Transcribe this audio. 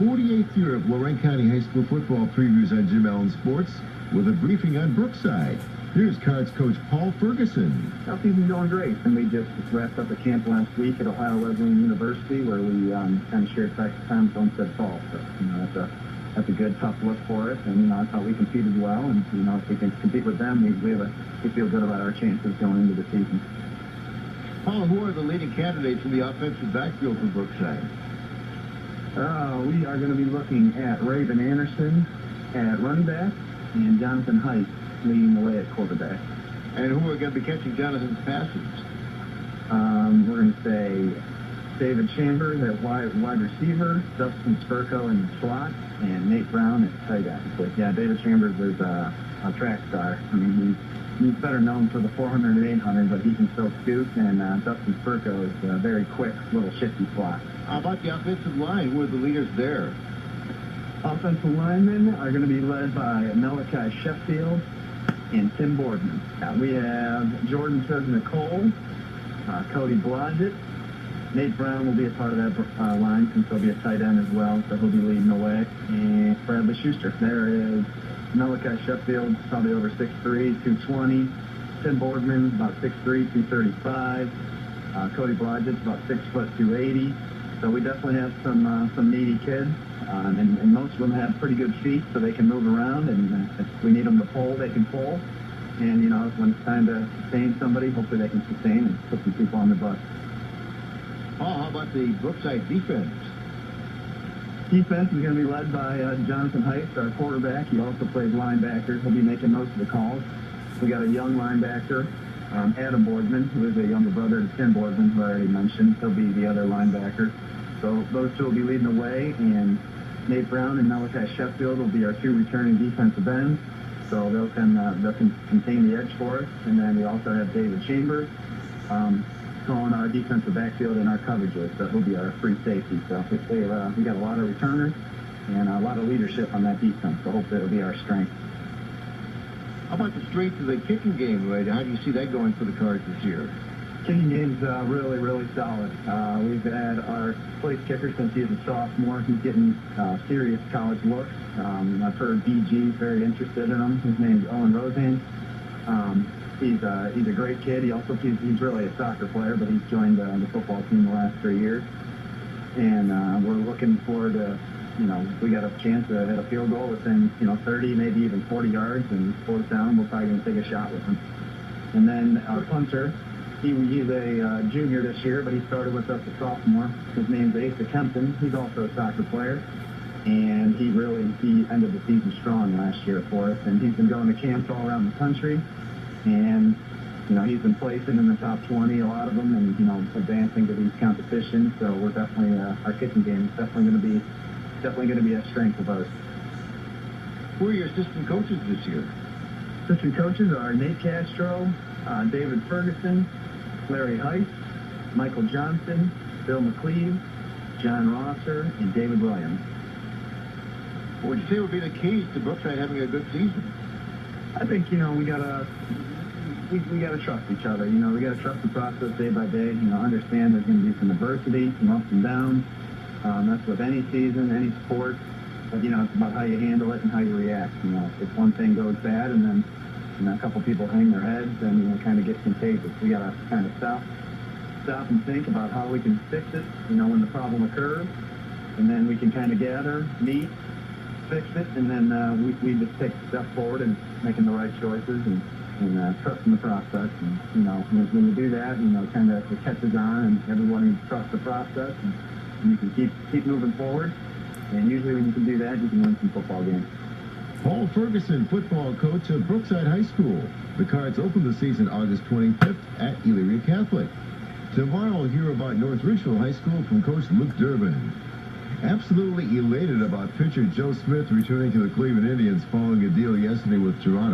48th year of Lorraine County High School football previews on Jim Allen Sports with a briefing on Brookside. Here's Cards coach Paul Ferguson. Our season's going great, and we just wrapped up a camp last week at Ohio Wesleyan University where we kind of shared practice time with Homestead Falls. So, that's a good, tough look for us, and that's how we competed well. And if we can compete with them, we feel good about our chances going into the season. Paul, who are the leading candidates in the offensive backfield for Brookside? We are going to be looking at Raven Anderson at running back and Jonathan Height leading the way at quarterback. And who are going to be catching Jonathan's passes? We're going to say David Chambers at wide receiver, Dustin Spurko in the slot, and Nate Brown at tight end. But yeah, David Chambers is a track star. I mean, he's better known for the 400 and 800, but he can still scoot, and Dustin Spurko is a very quick, little shifty slot. How about the offensive line? Who are the leaders there? Offensive linemen are going to be led by Malachi Sheffield and Tim Boardman. We have Jordan Nicole, Cody Blodgett. Nate Brown will be a part of that line since he'll be a tight end as well, so he'll be leading the way. And Bradley Schuster. There is Malachi Sheffield, probably over 6'3", 220. Tim Boardman, about 6'3", 235. Cody Blodgett's about 6 foot, 280. So we definitely have some needy kids, and most of them have pretty good feet, so they can move around. And if we need them to pull, they can pull. And when it's time to sustain somebody, hopefully they can sustain and put some people on the bus. Paul, how about the Brookside defense? Defense is going to be led by Jonathan Height, our quarterback. He also plays linebacker. He'll be making most of the calls. We got a young linebacker, Adam Boardman, who is a younger brother to Tim Boardman, who I already mentioned. He'll be the other linebacker. So those two will be leading the way, and Nate Brown and Malachi Sheffield will be our two returning defensive ends. So they'll contain the edge for us. And then we also have David Chambers calling our defensive backfield and our coverages. So he'll be our free safety. So we got a lot of returners and a lot of leadership on that defense. So hopefully it'll be our strength. How about the strength of the kicking game? How do you see that going for the Cards this year? Kicking game's really, really solid. We've had our place kicker since he's a sophomore. He's getting serious college looks. I've heard BG's very interested in him. His name's Owen Rosehan. He's a great kid. He's really a soccer player, but he's joined the football team the last 3 years. And we're looking forward to, we got a chance to hit a field goal within 30, maybe even 40 yards, and fourth down, we're probably going to take a shot with him. And then our punter. He's a junior this year, but he started with us a sophomore. His name's Asa Kempton. He's also a soccer player, and he ended the season strong last year for us. And he's been going to camps all around the country, and he's been placing in the top 20, a lot of them, and advancing to these competitions. So we're definitely our kicking game is definitely going to be a strength of ours. Who are your assistant coaches this year? Assistant coaches are Nate Castro, David Ferguson, Larry Heiss, Michael Johnson, Bill McCleve, John Rosser, and David Williams. What would you say would be the keys to Brookside having a good season? I think we gotta trust each other. We gotta trust the process day by day. Understand there's going to be some adversity, some ups and downs. That's with any season, any sport. But it's about how you handle it and how you react. If one thing goes bad and then a couple people hang their heads, then it kind of gets contagious. We got to kind of stop and think about how we can fix it, when the problem occurs, and then we can kind of gather, meet, fix it, and then we just take a step forward and making the right choices and trusting the process. And when you do that, kind of it catches on, and everyone trusts the process, and you can keep moving forward. And usually when you can do that, you can win some football games. Paul Ferguson, football coach of Brookside High School. The Cards open the season August 25th at Elyria Catholic. Tomorrow we'll hear about North Richfield High School from Coach Luke Durbin. Absolutely elated about pitcher Joe Smith returning to the Cleveland Indians following a deal yesterday with Toronto.